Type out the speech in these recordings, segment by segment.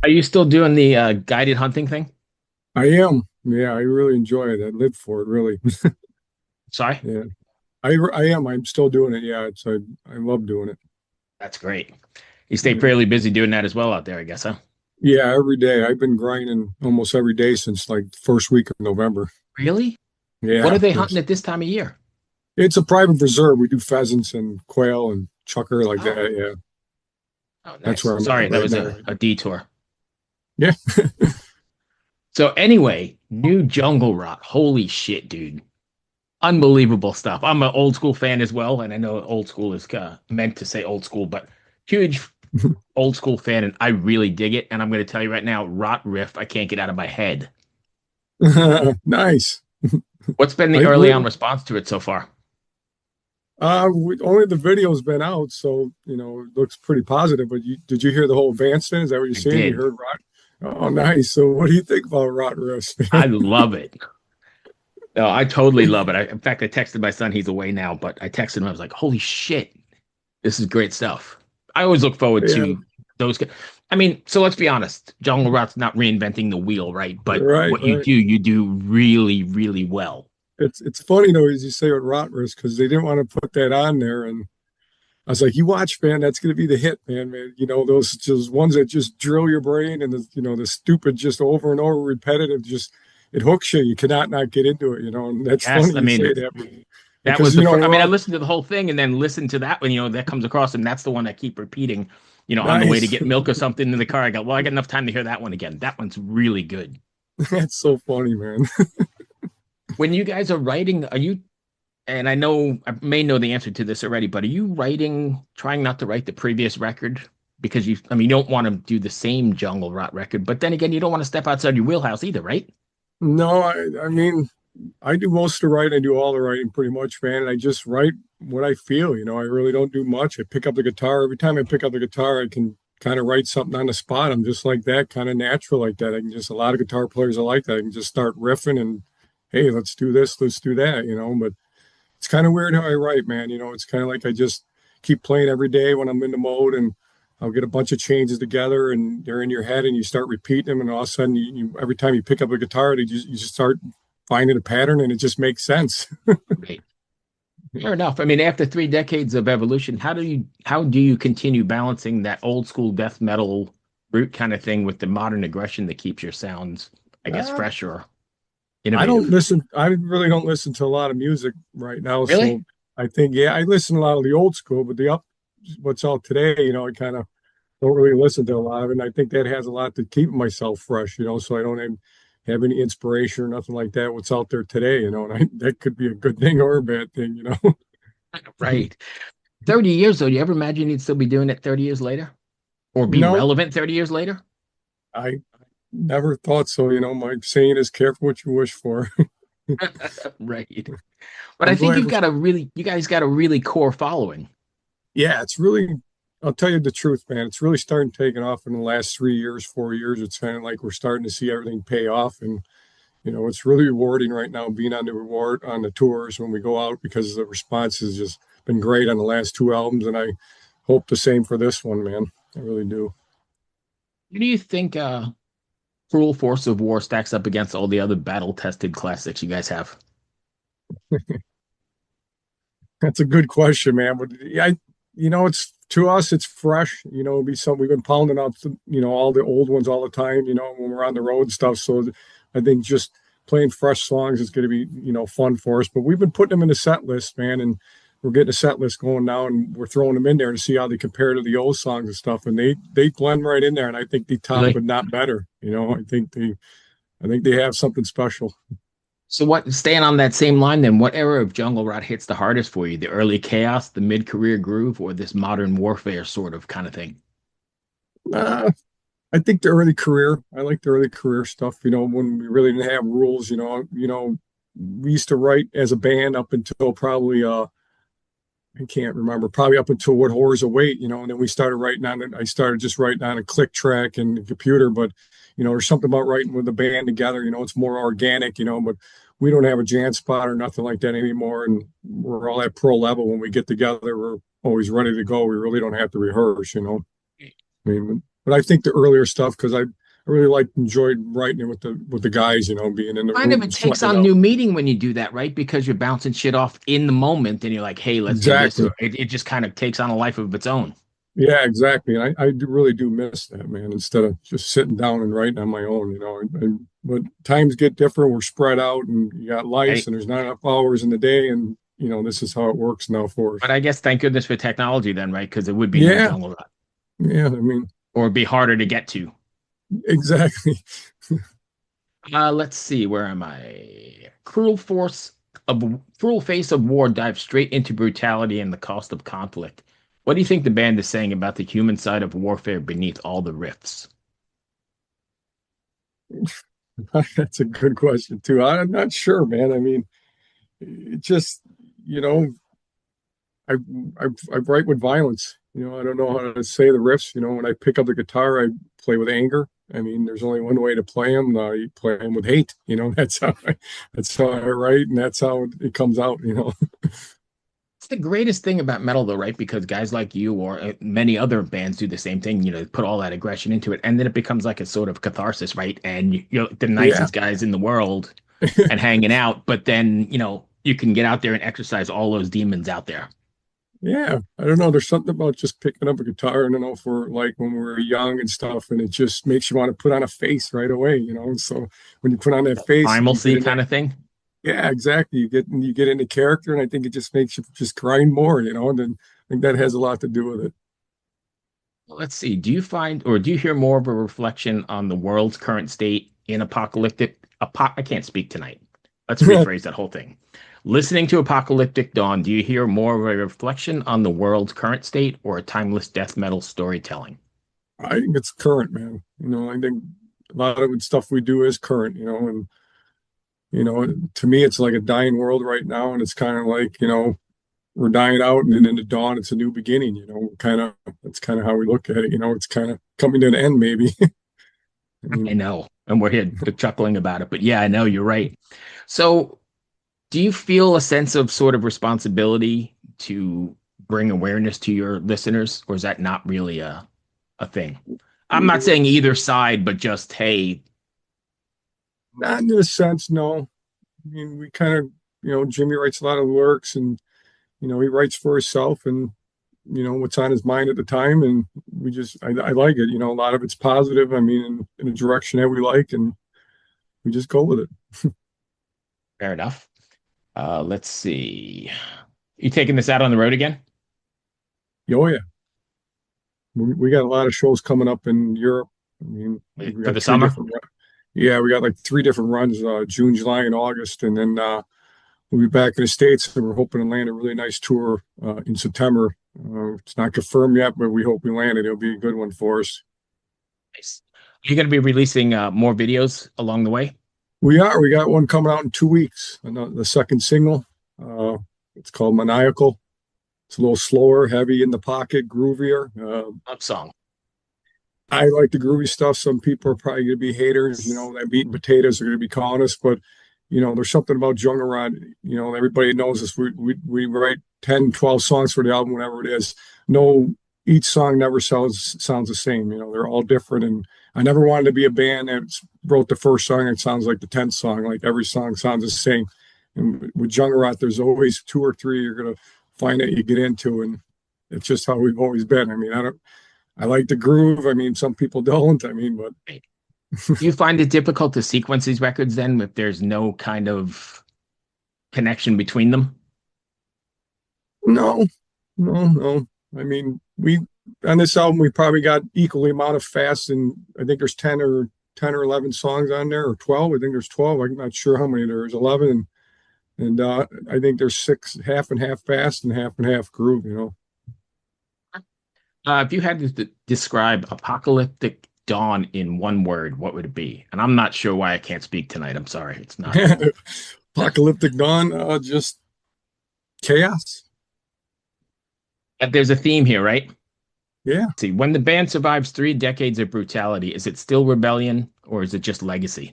Are you still doing the guided hunting thing? I am. Yeah, I really enjoy it. I live for it, really. Sorry? Yeah, I am. I'm still doing it. Yeah, I love doing it. That's great. You stay Yeah. fairly busy doing that as well out there, I guess, huh? Yeah, every day. I've been grinding almost every day since like the first week of November. Really? What are Yeah, they hunting yes. at this time of year? It's a private preserve. We do pheasants and quail and chucker like Oh, that. Yeah, oh, that's nice. where I'm Sorry, at that right was now. a detour. Yeah. So anyway, new Jungle Rot. Holy shit, dude. Unbelievable stuff. I'm an old school fan as well, and I know old school is meant to say old school, but huge old school fan, and I really dig it. And I'm going to tell you right now, Rot Riff, I can't get out of my head. Nice. What's been the I early on really, response to it so far? only the video's been out, so it looks pretty positive. But did you hear the whole advance thing? Is that what you're I saying? You did. heard Rot? Oh, nice. So, what do you think about Rot Rest, I man? love it. No, I totally love it. In fact, I texted my son. He's away now, but I texted him. I was like, "Holy shit, this is great stuff." I always look forward Yeah, to those. I mean, so let's be honest. Jungle Rot's not reinventing the wheel, right? But right, what right. you do really, really well. It's funny though, as you say with Rot Rest, because they didn't want to put that on there, and I was like, "You watch, man. That's going to be the hit, man. Man, those just ones that just drill your brain, and the stupid, just over and over repetitive, just it hooks you. You cannot not get into it, and that's Yes, funny I you mean say that that because was the first. I we're mean, I all listened to the whole thing and then listened to that one. That comes across, and that's the one I keep repeating. On the way to nice. get milk or something in the car. I go, well, I got enough time to hear that one again. That one's really good. That's so funny, man. When you guys are writing, are you and I know I may know the answer to this already, but are you trying not to write the previous record because I mean, you don't want to do the same Jungle Rot record, but then again, you don't want to step outside your wheelhouse either, right? No, I mean, I do most of the writing. I do all the writing pretty much, man. And I just write what I feel. I really don't do much. I pick up the guitar. Every time I pick up the guitar, I can kind of write something on the spot. I'm just like that, kind of natural like that. A lot of guitar players are like that. I can just start riffing and, hey, let's do this, let's do that. But it's kind of weird how I write, man. It's kind of like I just keep playing every day when I'm in the mode, and I'll get a bunch of changes together and they're in your head and you start repeating them. And all of a sudden, every time you pick up a guitar, you just start finding a pattern and it just makes sense. Right. Fair enough. I mean, after 3 decades of evolution, how do you continue balancing that old school death metal root kind of thing with the modern aggression that keeps your sounds, I guess, Uh, fresh or I don't innovative? listen. I really don't listen to a lot of music right now. Really? So I think, yeah, I listen to a lot of the old school, but what's out today, I kind of don't really listen to a lot of it. And I think that has a lot to keep myself fresh, so I don't have any inspiration or nothing like that. What's out there today, and that could be a good thing or a bad thing. Right. 30 years though, do you ever imagine you'd still be doing it 30 years later? Or be No, relevant 30 years later? I never thought so. My saying is careful what you wish for. Right. But I I'm think glad you guys got a really core following. yeah, I'll tell you the truth, man. It's really starting taking off in the last 3 years, 4 years. It's kind of like we're starting to see everything pay off. And, it's really rewarding right now being on the tours when we go out because the response has just been great on the last two albums. And I hope the same for this one, man. I really do. What do you think Cruel Force of War stacks up against all the other battle tested classics you guys have? That's a good question, man. But yeah, it's to us, it's fresh. It'd be something we've been pounding out, all the old ones all the time. When we're on the road and stuff. So I think just playing fresh songs is going to be, fun for us. But we've been putting them in the set list, man, and we're getting a set list going now, and we're throwing them in there to see how they compare to the old songs and stuff. And they blend right in there, and I think they top, Really? but not better. I think they have something special. So what staying on that same line then, what era of Jungle Rot hits the hardest for you? The early chaos, the mid-career groove, or this modern warfare sort of kind of thing? Uh, I think the early career. I like the early career stuff. When we really didn't have rules. We used to write as a band up until probably I can't remember, probably up until What Horrors Await. And then we started writing on it. I started just writing on a click track and the computer. But there's something about writing with a band together. It's more organic. But we don't have a jam spot or nothing like that anymore. And we're all at pro level when we get together. We're always ready to go. We really don't have to rehearse. I mean, but I think the earlier stuff because I really enjoyed writing it with the guys, being in the Kind of room it and takes sweating it on out. new meaning when you do that, right? Because you're bouncing shit off in the moment and you're like, hey, let's do this. Or Exactly. it just kind of takes on a life of its own. Yeah, exactly. And I really do miss that, man, instead of just sitting down and writing on my own, but times get different. We're spread out and you got life Right? and there's not enough hours in the day. And, this is how it works now for us. But I guess thank goodness for technology then, right? Because it would be no Yeah. jungle rut Yeah. I mean, or it'd be harder to get to. exactly. Let's see, where am I? Cruel face of war dives straight into brutality and the cost of conflict. What do you think the band is saying about the human side of warfare beneath all the riffs? That's a good question, too. I'm not sure, man. I mean, it just, you know, I, I write with violence. I don't know how to say the riffs. When I pick up the guitar, I play with anger. I mean, there's only one way to play them. You play them with hate. That's how I write, and that's how it comes out. It's the greatest thing about metal, though, right? Because guys like you or many other bands do the same thing, put all that aggression into it. And then it becomes like a sort of catharsis, right? And you're the Yeah, nicest guys in the world and hanging out. But then, you can get out there and exercise all those demons out there. yeah. I don't know. There's something about just picking up a guitar. I don't know for like when we were young and stuff, and it just makes you want to put on a face right away. So when you put on that face and you get Primalcy in that, kind of thing. yeah, exactly. You get into character, and I think it just makes you just grind more. And then I think that has a lot to do with it. Well, let's see. Do you find or do you hear more of a reflection on the world's current state in I can't speak tonight. Let's rephrase that whole thing. Listening to Apocalyptic Dawn, do you hear more of a reflection on the world's current state or a timeless death metal storytelling? I think it's current, man. I think a lot of the stuff we do is current. And to me, it's like a dying world right now, and it's kind of like we're dying out, and then in the dawn, it's a new beginning. Kind of that's kind of how we look at it. It's kind of coming to an end, maybe. I I mean, know, and we're here chuckling about it, but yeah, I know you're right. So, do you feel a sense of sort of responsibility to bring awareness to your listeners, or is that not really a thing? I'm not saying either side, but just hey, not in a sense, no. I mean, we kind of, Jimmy writes a lot of lyrics, and he writes for himself, and what's on his mind at the time, and I like it. A lot of it's positive. I mean, in a direction that we like, and we just go with it. fair enough. Let's see. You taking this out on the road again? Oh yeah, we got a lot of shows coming up in Europe. I mean, we For got the three summer? different. Yeah, we got like three different runs: June, July, and August, and then we'll be back in the States. And we're hoping to land a really nice tour in September. It's not confirmed yet, but we hope we land it. It'll be a good one for us. Nice. Are you going to be releasing more videos along the way? We are. We got one coming out in 2 weeks. The second single. It's called Maniacal. It's a little slower, heavy in the pocket, groovier. Love song. I like the groovy stuff. Some people are probably going to be haters. That meat and potatoes are going to be calling us, but there's something about Jungle Rod. Everybody knows us. We write 10, 12 songs for the album, whatever it is. No, each song never sounds the same. They're all different. And I never wanted to be a band that wrote the first song and sounds like the 10th song. Like every song sounds the same. And with Jungle Rod, there's always two or three you're going to find that you get into. And it's just how we've always been. I mean, I like the groove. I mean, some people don't. I mean, but Do you find it difficult to sequence these records then if there's no kind of connection between them? no, no, no. I mean, we on this album we probably got equally amount of fast, and I think there's 10 or 11 songs on there, or 12. I think there's 12. I'm not sure how many there's. 11, and I think there's six, half and half fast and half groove. If you had to describe Apocalyptic Dawn in one word, what would it be? And I'm not sure why I can't speak tonight. I'm sorry. It's not. Apocalyptic Dawn, just chaos. There's a theme here, right? Yeah. See, when the band survives 3 decades of brutality, is it still rebellion or is it just legacy?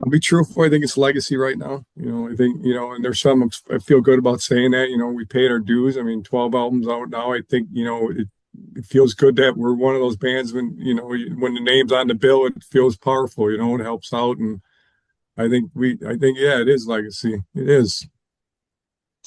I'll be truthful. I think it's legacy right now. I think, and there's some I feel good about saying that. We paid our dues. I mean, 12 albums out now. I think, it feels good that we're one of those bands when, when the name's on the bill, it feels powerful, it helps out. And yeah, it is legacy. It is.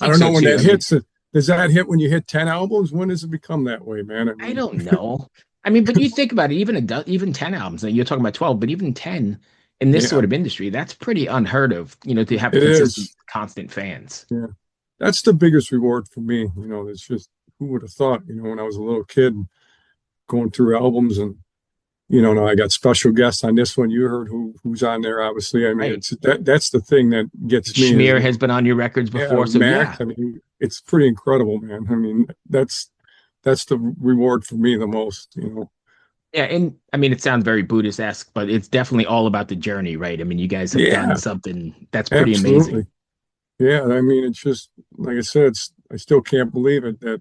I I think don't so know when too. that I mean, hits. Does that hit when you hit 10 albums? When does it become that way, man? I I mean, don't know. I mean, but you think about it, even 10 albums, you're talking about 12, but even 10 in this yeah, sort of industry, that's pretty unheard of, to have it consistent, is. constant fans. Yeah. That's the biggest reward for me. It's just, who would have thought, when I was a little kid going through albums and, now I got special guests on this one. You heard who's on there, obviously. I mean, Right. it's that's the thing that gets me is, Schmear has been on your records yeah, before. So Mac. yeah. I mean, it's pretty incredible, man. I mean, that's the reward for me the most. Yeah. And I mean, it sounds very Buddhist-esque, but it's definitely all about the journey, right? I mean, you guys have done Yeah, something that's pretty amazing. absolutely. Yeah, I mean, it's just like I said, I still can't believe it that,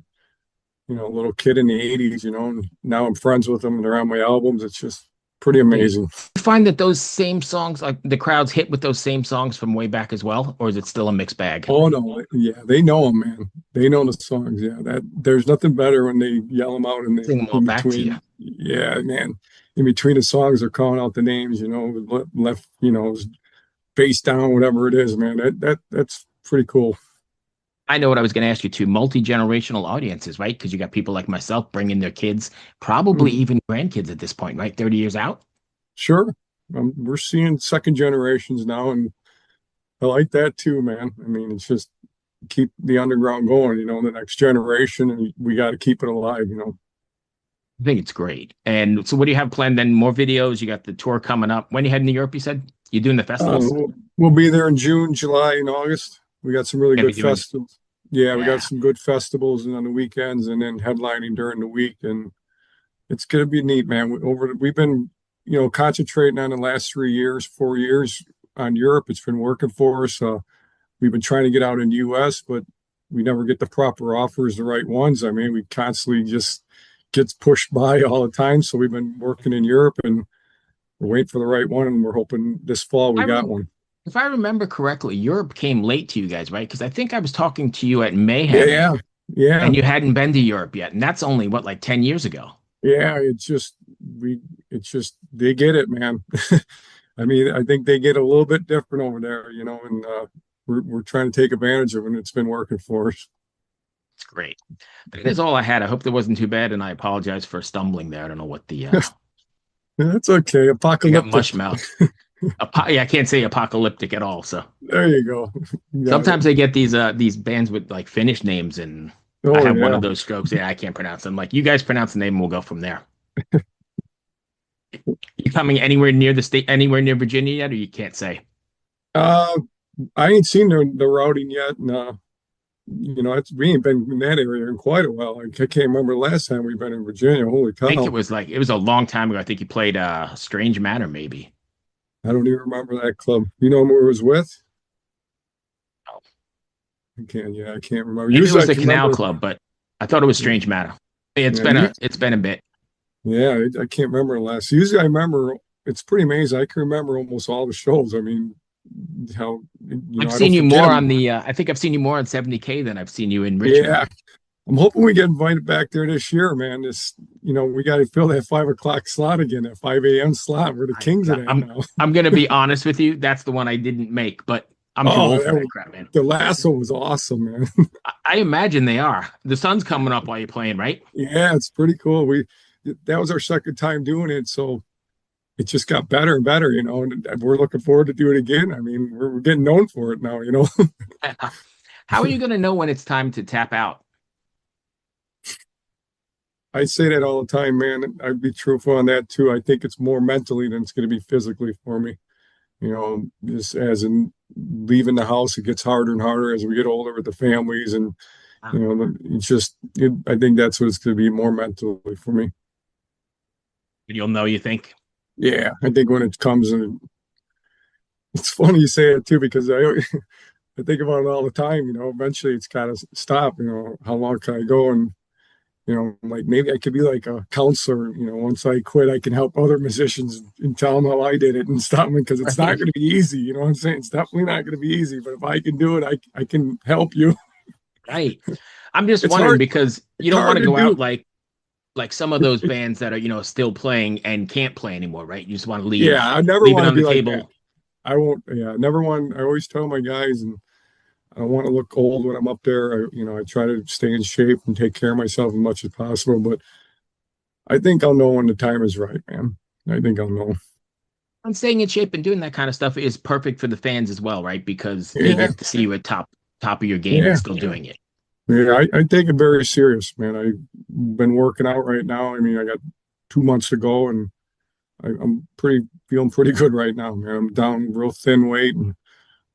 a little kid in the 80s, and now I'm friends with them and they're on my albums. It's just pretty Right. amazing. You find that those same songs, like the crowds hit with those same songs from way back as well, or is it still a mixed bag? Oh no, yeah, they know them, man. They know the songs. Yeah, that there's nothing better when they yell them out Sing them all in back to you. between. Yeah, man, in between the songs, they're calling out the names. Left, face down, whatever it is, man. That's pretty cool. I know what I was going to ask you too. Multi-generational audiences, right? Because you got people like myself bringing their kids, probably Mhm. even grandkids at this point, right? 30 years out. Sure, we're seeing second generations now, and I like that too, man. I mean, it's just keep the underground going, the next generation, and we got to keep it alive. I think it's great. And so, what do you have planned then? More videos? You got the tour coming up. When you heading to Europe, you said you're doing the festivals? We'll be there in June, July, and August. We got some really Gonna be good doing, festivals. Yeah, we got yeah. some good festivals and on the weekends, and then headlining during the week, and it's gonna be neat, man. We've been, concentrating on the last 3 years, 4 years on Europe. It's been working for us. We've been trying to get out in the U.S., but we never get the proper offers, the right ones. I mean, we constantly just gets pushed by all the time. So we've been working in Europe, and we're waiting for the right one, and we're hoping this fall we I got rem one. If I remember correctly, Europe came late to you guys, right? Because I think I was talking to you at Mayhem Yeah, yeah, and you hadn't been to Europe yet. And that's only what, like 10 years ago. yeah. We, it's just they get it, man. I mean, I think they get a little bit different over there, and we're trying to take advantage of it, and it's been working for us. It's great. That is all I had. I hope that wasn't too bad. And I apologize for stumbling there. I don't know what the, That's okay. I got Apocalyptic. mush mouth. Yeah, I can't say apocalyptic at all. So There you go. You got it. sometimes I get these bands with like Finnish names and I Oh have one yeah. of those strokes. Yeah, I can't pronounce them. Like you guys pronounce the name and we'll go from there. You coming anywhere near the state, anywhere near Virginia yet, or you can't say? Uh, I ain't seen the routing yet. And, we ain't been in that area in quite a while. I can't remember the last time we've been in Virginia. Holy I think cow. it was a long time ago. I think you played Strange Matter, maybe. I don't even remember that club. You know who it was with? Oh, I can't remember. maybe it Usually was I the can Canal remember. Club, but I thought it was Strange Matter. Yeah, It's been a bit. yeah, I can't remember the last. Usually I remember, it's pretty amazing. I can remember almost all the shows. I mean, how, I've I seen don't you forget more them. on the. I think I've seen you more on 70K than I've seen you in Richmond. Yeah. I'm hoping we get invited back there this year, man. We got to fill that 5 o'clock slot again, that 5 a.m. slot. We're the kings of that now. I'm gonna be honest with you. That's the one I didn't make, but I'm too Oh, old for that crap, man. the last one was awesome, man. I imagine they are. The sun's coming up while you're playing, right? Yeah, it's pretty cool. That was our second time doing it, so it just got better and better, and we're looking forward to do it again. I mean, we're getting known for it now. How are you gonna know when it's time to tap out? I say that all the time, man. I'd be truthful on that too. I think it's more mentally than it's going to be physically for me. Just as in leaving the house, it gets harder and harder as we get older with the families, and I think that's what it's going to be more mentally for me. You'll know, you think? Yeah, I think when it comes, and it's funny you say it too because I think about it all the time. Eventually it's got to stop. How long can I go? And like maybe I could be like a counselor. Once I quit, I can help other musicians and tell them how I did it and stop them because it's not Right. going to be easy. You know what I'm saying? It's definitely not going to be easy. But if I can do it, I can help you. Right. I'm just It's wondering hard. because you It's don't want hard to to go out do. like like some of those bands that are, still playing and can't play anymore, right? You just want to Yeah, I never leave it want to on the be like that. table. I won't. Yeah, I never want. I always tell my guys, and I don't want to look old when I'm up there. I try to stay in shape and take care of myself as much as possible. But I think I'll know when the time is right, man. I think I'll know. And staying in shape and doing that kind of stuff is perfect for the fans as well, right? Because they Yeah, get to see you at top of your game and yeah, still doing it. yeah. I take it very serious, man. I've been working out right now. I mean, I got 2 months to go, and I'm pretty feeling pretty good right now, man. I'm down real thin weight, and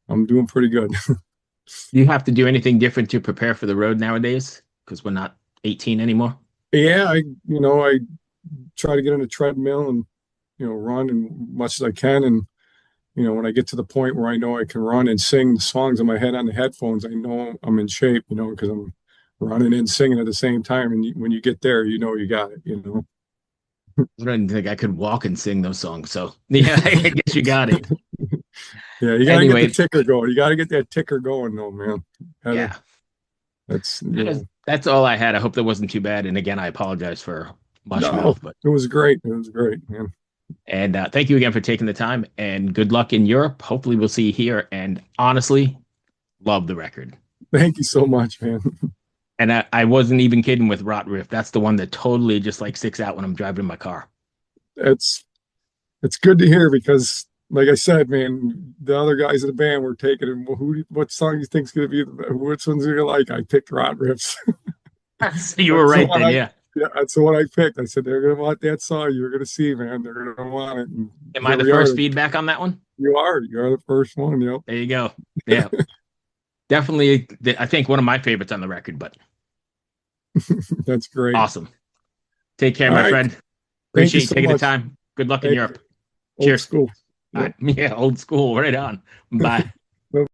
I'm doing pretty good. Do you have to do anything different to prepare for the road nowadays? Because we're not 18 anymore. Yeah, I try to get on a treadmill and run as much as I can, and when I get to the point where I know I can run and sing the songs in my head on the headphones, I know I'm in shape, because I'm running and singing at the same time. And when you get there, you got it. I don't think I could walk and sing those songs. So yeah, I guess you got it. Yeah, you got to get the Anyway, ticker going. You got to get that ticker going, though, man. Gotta, yeah, that's, that's all I had. I hope that wasn't too bad. And again, I apologize for mush no, mouth, but it was great. It was great, man. and thank you again for taking the time and good luck in Europe. Hopefully, we'll see you here. And honestly, love the record. Thank you so much, man. And I wasn't even kidding with Rot Riff. That's the one that totally just like sticks out when I'm driving in my car. It's it's good to hear because, like I said, man, the other guys in the band were taking it. What song you think's gonna be? Which one's gonna like? I picked Rot Riffs. So you were That's the right one then, yeah. yeah, that's the one I picked. I said they're gonna want that song. You're gonna see, man. They're gonna want it. And Am I here the we are. first feedback on that one? You are. You're the first one. Yep. There you go. Yeah, definitely. I think one of my favorites on the record, but That's great. awesome. Take care, All my right. friend. Thank you Appreciate you so taking the much. time. Good luck in Thank you. Europe. Old Cheers. school. All Yep. right. Yeah, old school. Right on. Bye.